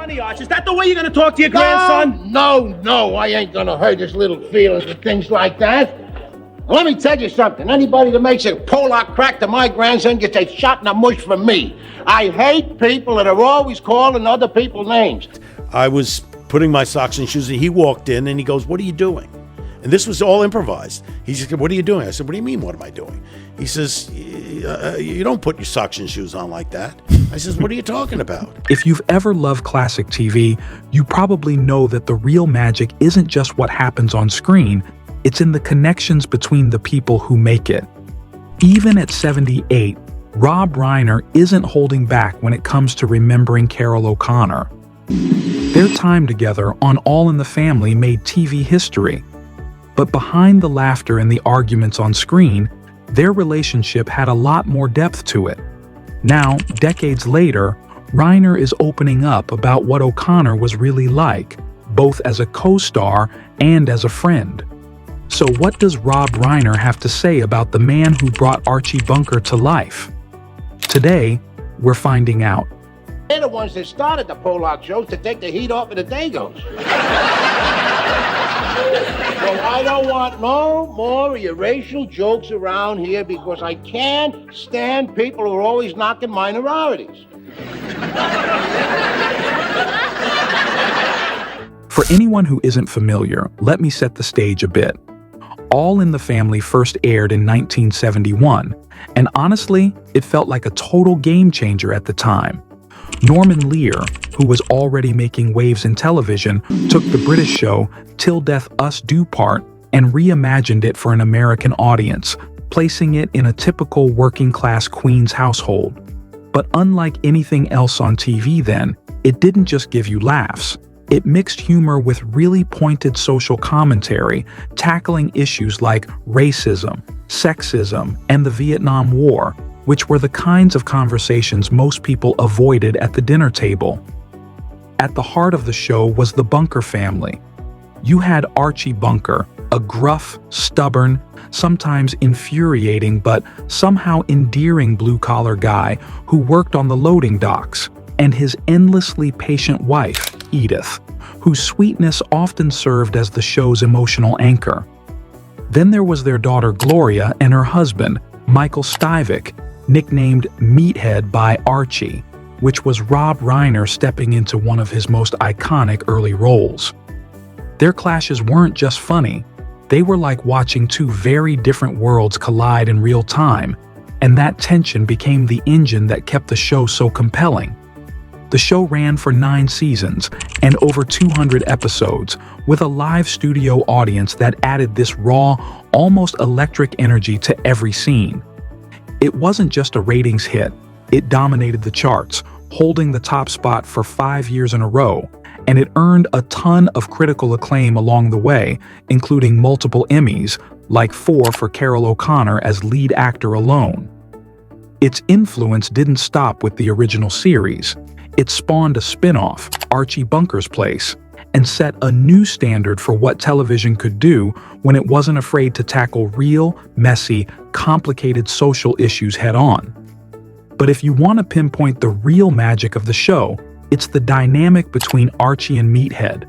funny, Arch. Is that the way you're going to talk to your grandson? No, I ain't gonna hurt his little feelings with things like that. Let me tell you something. Anybody that makes a Polak crack to my grandson gets a shot in the mush from me. I hate people that are always calling other people names. I was putting my socks and shoes, and he walked in, and he goes, "What are you doing?" And this was all improvised. He said, "What are you doing?" I said, "What do you mean, what am I doing?" He says, "You don't put your socks and shoes on like that." I says, "What are you talking about?" If you've ever loved classic TV, you probably know that the real magic isn't just what happens on screen, it's in the connections between the people who make it. Even at 78, Rob Reiner isn't holding back when it comes to remembering Carroll O'Connor. Their time together on All in the Family made TV history. But behind the laughter and the arguments on screen, their relationship had a lot more depth to it. Now, decades later, Reiner is opening up about what O'Connor was really like, both as a co-star and as a friend. So what does Rob Reiner have to say about the man who brought Archie Bunker to life? Today, we're finding out. They're the ones that started the Polak shows to take the heat off of the Dagos. So I don't want no more of your racial jokes around here because I can't stand people who are always knocking minorities. For anyone who isn't familiar, let me set the stage a bit. All in the Family first aired in 1971, and honestly, it felt like a total game changer at the time. Norman Lear, who was already making waves in television, took the British show Till Death Us Do Part and reimagined it for an American audience, placing it in a typical working-class Queen's household. But unlike anything else on TV then, it didn't just give you laughs. It mixed humor with really pointed social commentary, tackling issues like racism, sexism, and the Vietnam War, which were the kinds of conversations most people avoided at the dinner table. At the heart of the show was the Bunker family. You had Archie Bunker, a gruff, stubborn, sometimes infuriating but somehow endearing blue-collar guy who worked on the loading docks, and his endlessly patient wife, Edith, whose sweetness often served as the show's emotional anchor. Then there was their daughter Gloria and her husband, Michael Stivic, nicknamed Meathead by Archie, which was Rob Reiner stepping into one of his most iconic early roles. Their clashes weren't just funny, they were like watching two very different worlds collide in real time, and that tension became the engine that kept the show so compelling. The show ran for 9 seasons and over 200 episodes, with a live studio audience that added this raw, almost electric energy to every scene. It wasn't just a ratings hit, it dominated the charts, holding the top spot for 5 years in a row, and it earned a ton of critical acclaim along the way, including multiple Emmys, like 4 for Carroll O'Connor as lead actor alone. Its influence didn't stop with the original series. It spawned a spin-off, Archie Bunker's Place, and set a new standard for what television could do when it wasn't afraid to tackle real, messy, complicated social issues head-on. But if you want to pinpoint the real magic of the show, it's the dynamic between Archie and Meathead.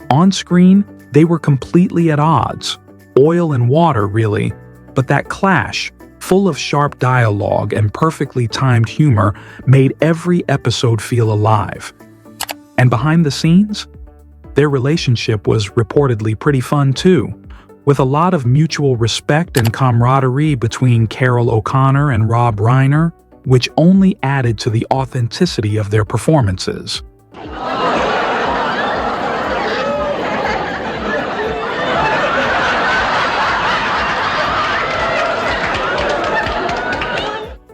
On screen, they were completely at odds. Oil and water, really, but that clash, full of sharp dialogue and perfectly timed humor, made every episode feel alive. And behind the scenes, their relationship was reportedly pretty fun too, with a lot of mutual respect and camaraderie between Carroll O'Connor and Rob Reiner, which only added to the authenticity of their performances.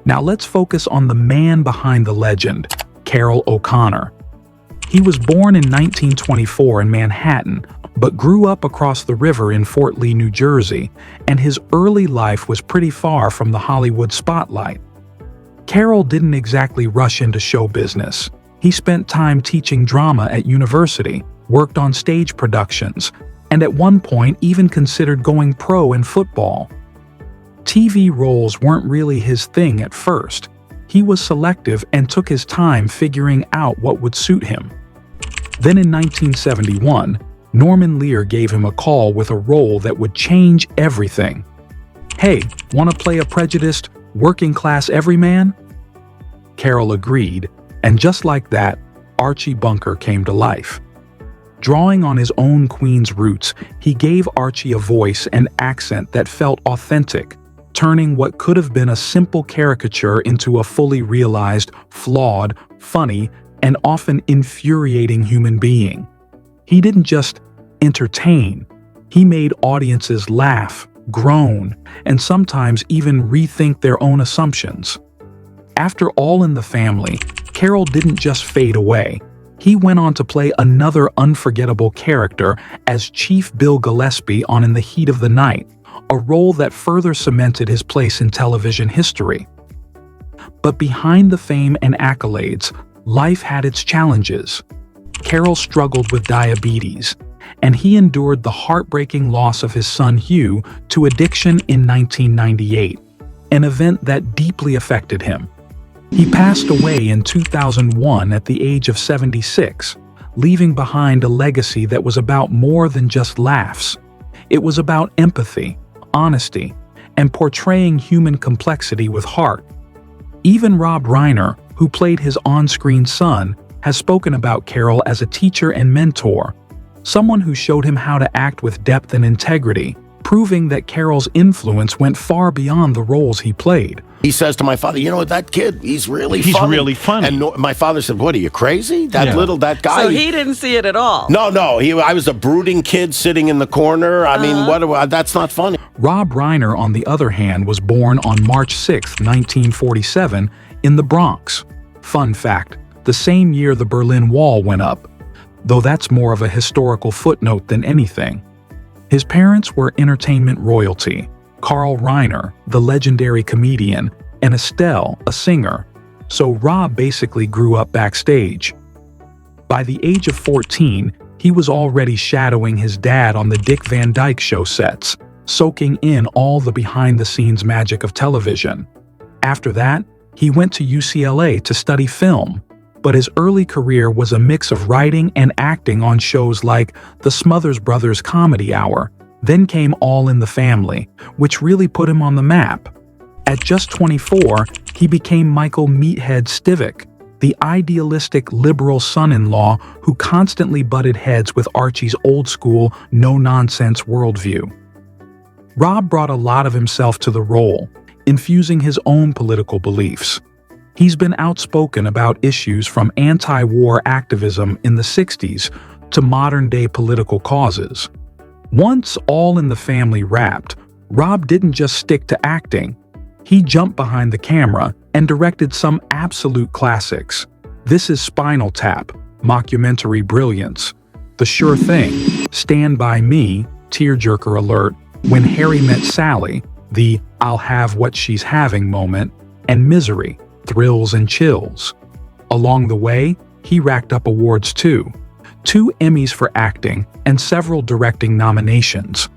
Now let's focus on the man behind the legend, Carroll O'Connor. He was born in 1924 in Manhattan, but grew up across the river in Fort Lee, New Jersey, and his early life was pretty far from the Hollywood spotlight. Carroll didn't exactly rush into show business. He spent time teaching drama at university, worked on stage productions, and at one point even considered going pro in football. TV roles weren't really his thing at first. He was selective and took his time figuring out what would suit him. Then in 1971, Norman Lear gave him a call with a role that would change everything. "Hey, want to play a prejudiced, working-class everyman?" Carroll agreed, and just like that, Archie Bunker came to life. Drawing on his own Queens roots, he gave Archie a voice and accent that felt authentic, turning what could have been a simple caricature into a fully realized, flawed, funny, and often infuriating human being. He didn't just entertain, he made audiences laugh, groan, and sometimes even rethink their own assumptions. After All in the Family, Carroll didn't just fade away. He went on to play another unforgettable character as Chief Bill Gillespie on In the Heat of the Night, a role that further cemented his place in television history. But behind the fame and accolades, life had its challenges. Carroll struggled with diabetes, and he endured the heartbreaking loss of his son Hugh to addiction in 1998, an event that deeply affected him. He passed away in 2001 at the age of 76, leaving behind a legacy that was about more than just laughs. It was about empathy, honesty, and portraying human complexity with heart. Even Rob Reiner, who played his on-screen son, has spoken about Carroll as a teacher and mentor, someone who showed him how to act with depth and integrity, proving that Carroll's influence went far beyond the roles he played. He says to my father, "You know, that kid, he's really funny." really funny. And my father said, "What, are you crazy? That guy." So he didn't see it at all. No, I was a brooding kid sitting in the corner. I mean, that's not funny. Rob Reiner, on the other hand, was born on March 6, 1947, in the Bronx. Fun fact, the same year the Berlin Wall went up, though that's more of a historical footnote than anything. His parents were entertainment royalty, Carl Reiner, the legendary comedian, and Estelle, a singer, so Rob basically grew up backstage. By the age of 14, he was already shadowing his dad on the Dick Van Dyke Show sets, soaking in all the behind-the-scenes magic of television. After that, he went to UCLA to study film, but his early career was a mix of writing and acting on shows like The Smothers Brothers Comedy Hour. Then came All in the Family, which really put him on the map. At just 24, he became Michael Meathead Stivic, the idealistic liberal son-in-law who constantly butted heads with Archie's old-school, no-nonsense worldview. Rob brought a lot of himself to the role, infusing his own political beliefs. He's been outspoken about issues from anti-war activism in the 60s to modern-day political causes. Once All in the Family wrapped, Rob didn't just stick to acting. He jumped behind the camera and directed some absolute classics. This is Spinal Tap, mockumentary brilliance. The Sure Thing, Stand By Me, tearjerker alert, When Harry Met Sally, the I'll have what she's having moment, and Misery, thrills and chills. Along the way, he racked up awards too. 2 Emmys for acting and several directing nominations.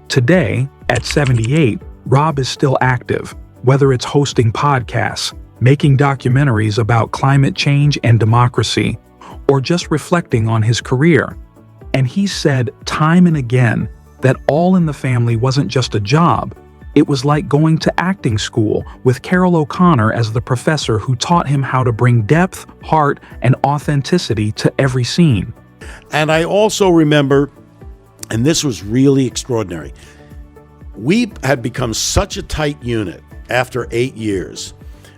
Today, at 78, Rob is still active, whether it's hosting podcasts, making documentaries about climate change and democracy, or just reflecting on his career. And he said time and again that All in the Family wasn't just a job. It was like going to acting school with Carroll O'Connor as the professor who taught him how to bring depth, heart, and authenticity to every scene. And I also remember, and this was really extraordinary, we had become such a tight unit after 8 years.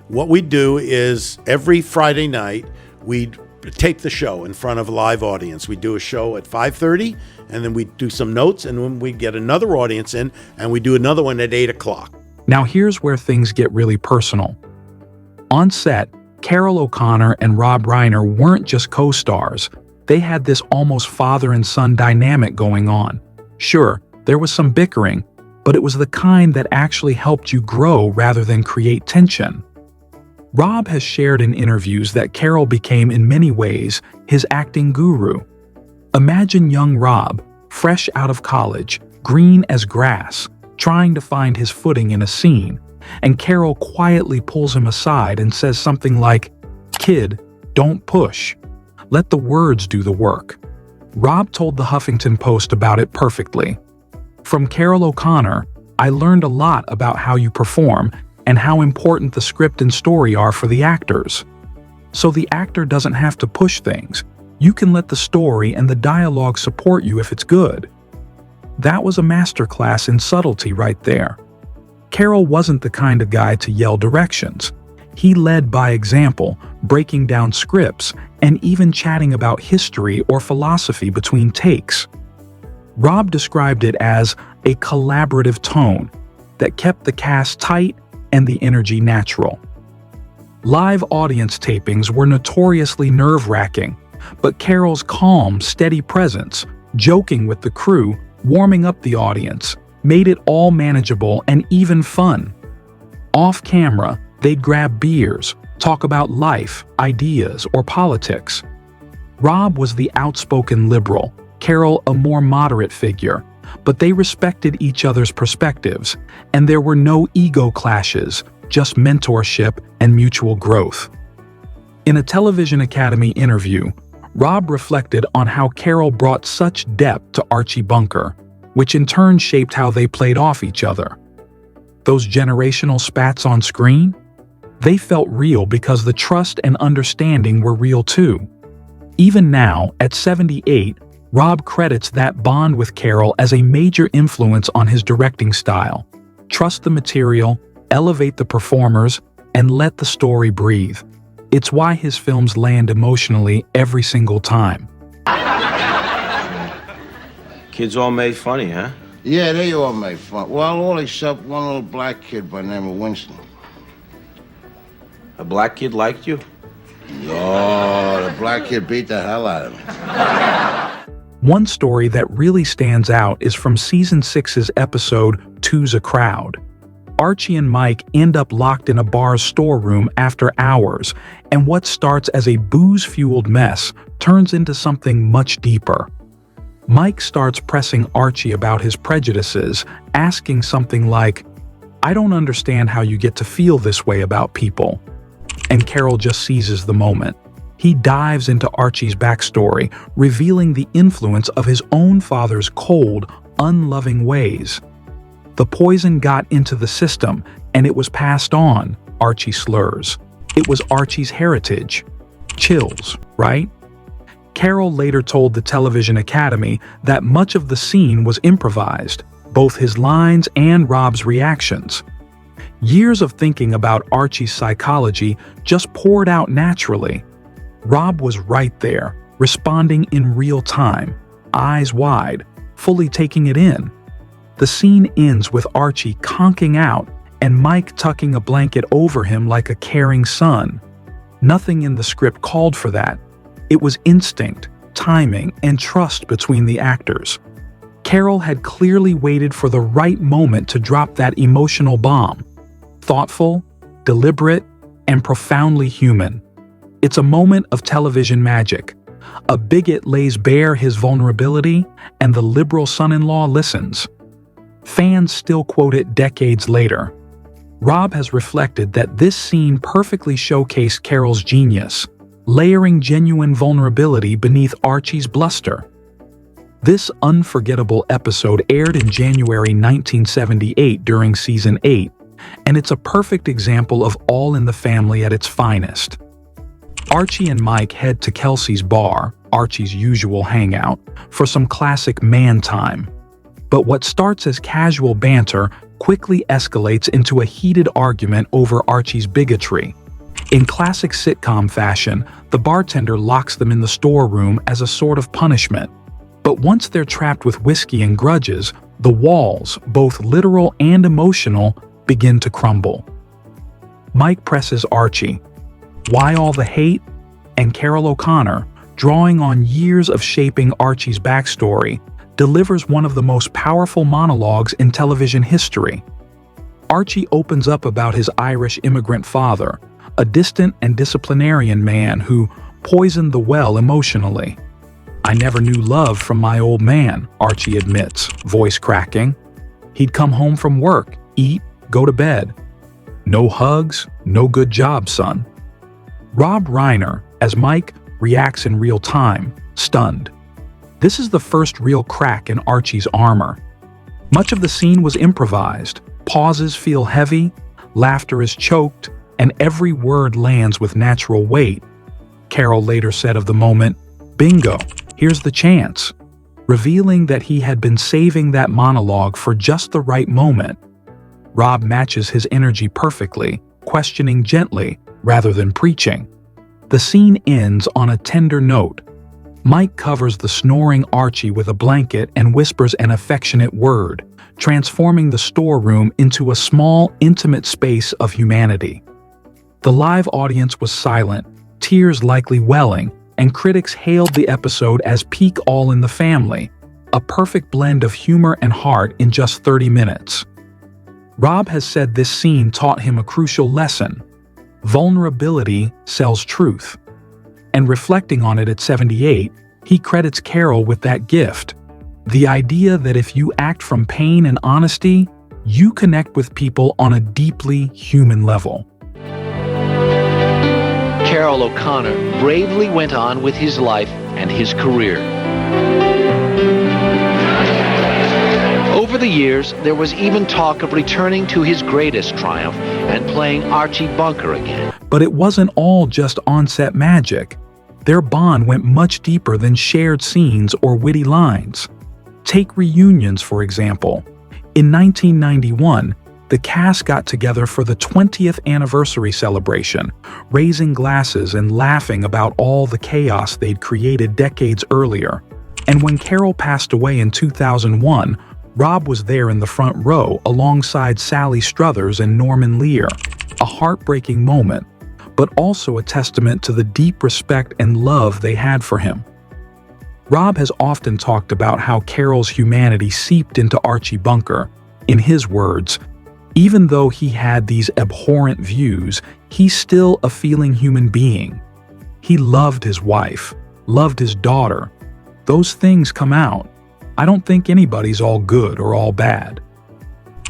What we'd do is every Friday night, we'd tape the show in front of a live audience. We'd do a show at 5:30, and then we'd do some notes, and then we'd get another audience in, and we'd do another one at 8 o'clock. Now here's where things get really personal. On set, Carroll O'Connor and Rob Reiner weren't just co-stars. They had this almost father and son dynamic going on. Sure, there was some bickering, but it was the kind that actually helped you grow rather than create tension. Rob has shared in interviews that Carroll became in many ways his acting guru. Imagine young Rob, fresh out of college, green as grass, trying to find his footing in a scene, and Carroll quietly pulls him aside and says something like, "Kid, don't push." Let the words do the work. Rob told the Huffington Post about it perfectly. From Carroll O'Connor, I learned a lot about how you perform and how important the script and story are for the actors. So the actor doesn't have to push things. You can let the story and the dialogue support you if it's good. That was a masterclass in subtlety right there. Carroll wasn't the kind of guy to yell directions. He led by example, breaking down scripts, and even chatting about history or philosophy between takes. Rob described it as a collaborative tone that kept the cast tight and the energy natural. Live audience tapings were notoriously nerve-wracking, but Carroll's calm, steady presence, joking with the crew, warming up the audience, made it all manageable and even fun. Off camera, they'd grab beers, talk about life, ideas, or politics. Rob was the outspoken liberal, Carroll a more moderate figure, but they respected each other's perspectives, and there were no ego clashes, just mentorship and mutual growth. In a Television Academy interview, Rob reflected on how Carroll brought such depth to Archie Bunker, which in turn shaped how they played off each other. Those generational spats on screen? They felt real because the trust and understanding were real too. Even now, at 78, Rob credits that bond with Carroll as a major influence on his directing style. Trust the material, elevate the performers, and let the story breathe. It's why his films land emotionally every single time. Kids all made funny, huh? Yeah, they all made fun. Well, all except one little black kid by the name of Winston. A black kid liked you? Oh, the black kid beat the hell out of him. One story that really stands out is from Season 6's episode, Two's a Crowd. Archie and Mike end up locked in a bar's storeroom after hours, and what starts as a booze-fueled mess turns into something much deeper. Mike starts pressing Archie about his prejudices, asking something like, "I don't understand how you get to feel this way about people." And Carroll just seizes the moment. He dives into Archie's backstory, revealing the influence of his own father's cold, unloving ways. The poison got into the system, and it was passed on, Archie slurs. It was Archie's heritage. Chills, right? Carroll later told the Television Academy that much of the scene was improvised, both his lines and Rob's reactions. Years of thinking about Archie's psychology just poured out naturally. Rob was right there, responding in real time, eyes wide, fully taking it in. The scene ends with Archie conking out and Mike tucking a blanket over him like a caring son. Nothing in the script called for that. It was instinct, timing, and trust between the actors. Carroll had clearly waited for the right moment to drop that emotional bomb. Thoughtful, deliberate, and profoundly human. It's a moment of television magic. A bigot lays bare his vulnerability, and the liberal son-in-law listens. Fans still quote it decades later. Rob has reflected that this scene perfectly showcased Carroll's genius, layering genuine vulnerability beneath Archie's bluster. This unforgettable episode aired in January 1978 during Season 8, and it's a perfect example of All in the Family at its finest. Archie and Mike head to Kelsey's bar, Archie's usual hangout, for some classic man time. But what starts as casual banter quickly escalates into a heated argument over Archie's bigotry. In classic sitcom fashion, the bartender locks them in the storeroom as a sort of punishment. But once they're trapped with whiskey and grudges, the walls, both literal and emotional, begin to crumble. Mike presses Archie. Why all the hate? And Carroll O'Connor, drawing on years of shaping Archie's backstory, delivers one of the most powerful monologues in television history. Archie opens up about his Irish immigrant father, a distant and disciplinarian man who poisoned the well emotionally. "I never knew love from my old man," Archie admits, voice cracking. "He'd come home from work, eat, go to bed. No hugs, no good job, son." Rob Reiner, as Mike, reacts in real time, stunned. This is the first real crack in Archie's armor. Much of the scene was improvised. Pauses feel heavy, laughter is choked, and every word lands with natural weight. Carroll later said of the moment, "Bingo, here's the chance," revealing that he had been saving that monologue for just the right moment. Rob matches his energy perfectly, questioning gently rather than preaching. The scene ends on a tender note. Mike covers the snoring Archie with a blanket and whispers an affectionate word, transforming the storeroom into a small, intimate space of humanity. The live audience was silent, tears likely welling, and critics hailed the episode as peak All in the Family, a perfect blend of humor and heart in just 30 minutes. Rob has said this scene taught him a crucial lesson. Vulnerability sells truth. And reflecting on it at 78, he credits Carroll with that gift. The idea that if you act from pain and honesty, you connect with people on a deeply human level. Carroll O'Connor bravely went on with his life and his career. Over the years, there was even talk of returning to his greatest triumph and playing Archie Bunker again. But it wasn't all just on-set magic. Their bond went much deeper than shared scenes or witty lines. Take reunions, for example. In 1991, the cast got together for the 20th anniversary celebration, raising glasses and laughing about all the chaos they'd created decades earlier. And when Carroll passed away in 2001, Rob was there in the front row alongside Sally Struthers and Norman Lear. A heartbreaking moment, but also a testament to the deep respect and love they had for him. Rob has often talked about how Carroll's humanity seeped into Archie Bunker. In his words, even though he had these abhorrent views, he's still a feeling human being. He loved his wife, loved his daughter. Those things come out. I don't think anybody's all good or all bad.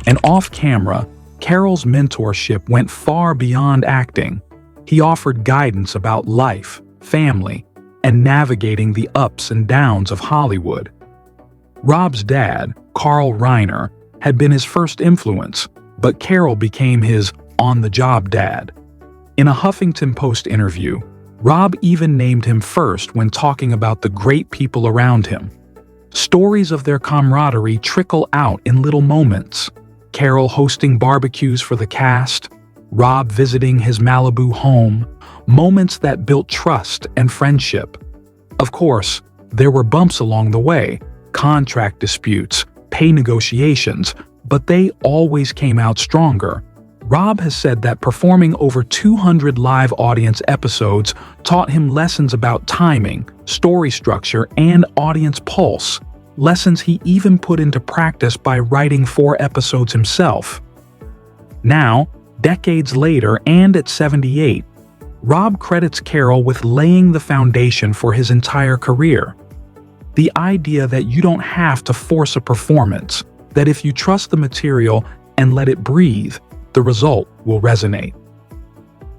And off camera, Carroll's mentorship went far beyond acting. He offered guidance about life, family, and navigating the ups and downs of Hollywood. Rob's dad, Carl Reiner, had been his first influence, but Carroll became his on-the-job dad. In a Huffington Post interview, Rob even named him first when talking about the great people around him. Stories of their camaraderie trickle out in little moments. Carroll hosting barbecues for the cast, Rob visiting his Malibu home, moments that built trust and friendship. Of course, there were bumps along the way, contract disputes, pay negotiations, but they always came out stronger. Rob has said that performing over 200 live audience episodes taught him lessons about timing, story structure, and audience pulse, lessons he even put into practice by writing 4 episodes himself. Now, decades later and at 78, Rob credits Carroll with laying the foundation for his entire career. The idea that you don't have to force a performance, that if you trust the material and let it breathe, the result will resonate.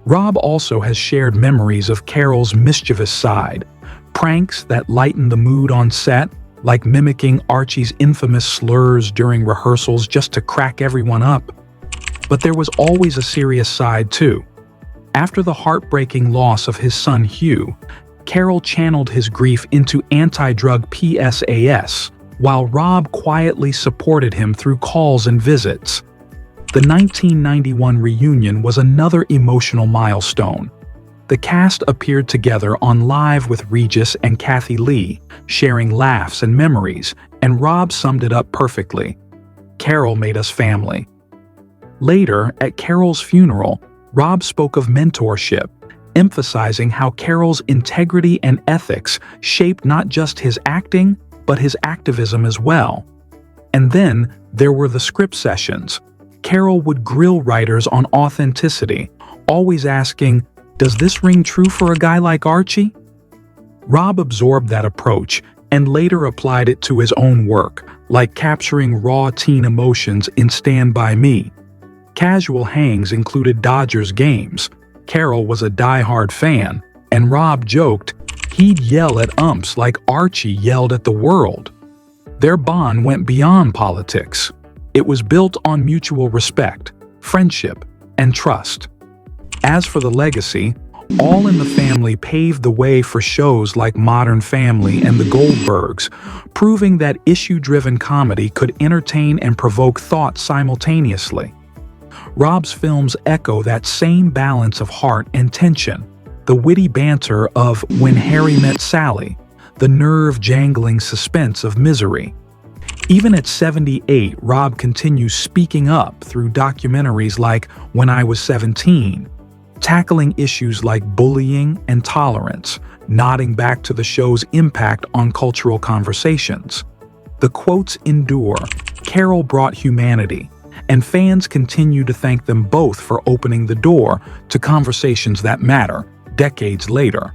Rob also has shared memories of Carroll's mischievous side, pranks that lighten the mood on set, like mimicking Archie's infamous slurs during rehearsals just to crack everyone up. But there was always a serious side too. After the heartbreaking loss of his son Hugh, Carroll channeled his grief into anti-drug PSAS, while Rob quietly supported him through calls and visits. The 1991 reunion was another emotional milestone. The cast appeared together on Live with Regis and Kathy Lee, sharing laughs and memories, and Rob summed it up perfectly. Carroll made us family. Later, at Carroll's funeral, Rob spoke of mentorship, emphasizing how Carroll's integrity and ethics shaped not just his acting, but his activism as well. And then there were the script sessions. Carroll would grill writers on authenticity, always asking, "Does this ring true for a guy like Archie?" Rob absorbed that approach and later applied it to his own work, like capturing raw teen emotions in Stand By Me. Casual hangs included Dodgers games. Carroll was a die-hard fan, and Rob joked, He'd yell at umps like Archie yelled at the world. Their bond went beyond politics. It was built on mutual respect, friendship, and trust. As for the legacy, All in the Family paved the way for shows like Modern Family and The Goldbergs, proving that issue-driven comedy could entertain and provoke thought simultaneously. Rob's films echo that same balance of heart and tension, the witty banter of When Harry Met Sally, the nerve-jangling suspense of Misery. Even at 78, Rob continues speaking up through documentaries like When I Was 17, tackling issues like bullying and tolerance, nodding back to the show's impact on cultural conversations. The quotes endure. Carroll brought humanity, and fans continue to thank them both for opening the door to conversations that matter decades later.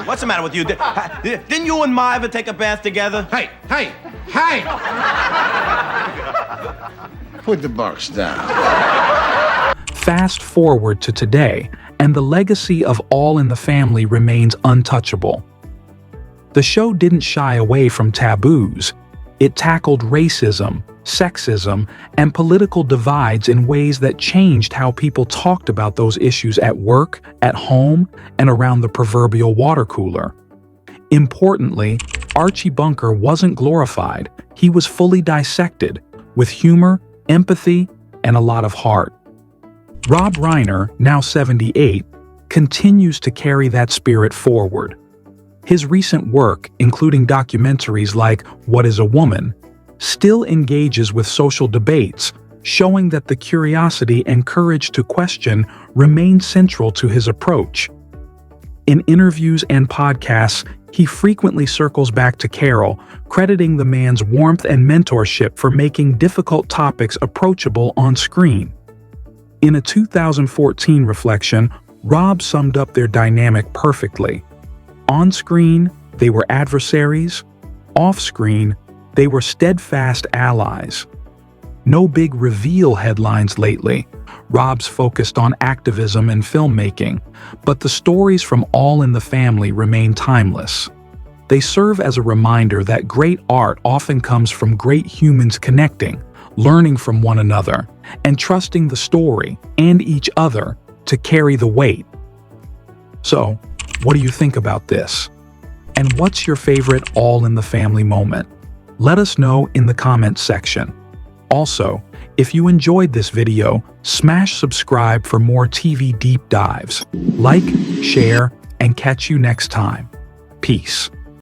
What's the matter with you? Didn't you and Ma ever take a bath together? Hey! Put the box down. Fast forward to today, and the legacy of All in the Family remains untouchable. The show didn't shy away from taboos. It tackled racism, sexism, and political divides in ways that changed how people talked about those issues at work, at home, and around the proverbial water cooler. Importantly, Archie Bunker wasn't glorified. He was fully dissected, with humor, empathy, and a lot of heart. Rob Reiner, now 78, continues to carry that spirit forward. His recent work, including documentaries like What is a Woman, still engages with social debates, showing that the curiosity and courage to question remain central to his approach. In interviews and podcasts, he frequently circles back to Carroll, crediting the man's warmth and mentorship for making difficult topics approachable on screen. In a 2014 reflection, Rob summed up their dynamic perfectly. On screen, they were adversaries. Off screen, they were steadfast allies. No big reveal headlines lately. Rob's focused on activism and filmmaking, but the stories from All in the Family remain timeless. They serve as a reminder that great art often comes from great humans connecting, learning from one another, and trusting the story and each other to carry the weight. So, what do you think about this? And what's your favorite All in the Family moment? Let us know in the comments section. Also, if you enjoyed this video, smash subscribe for more TV deep dives. Like, share, and catch you next time. Peace.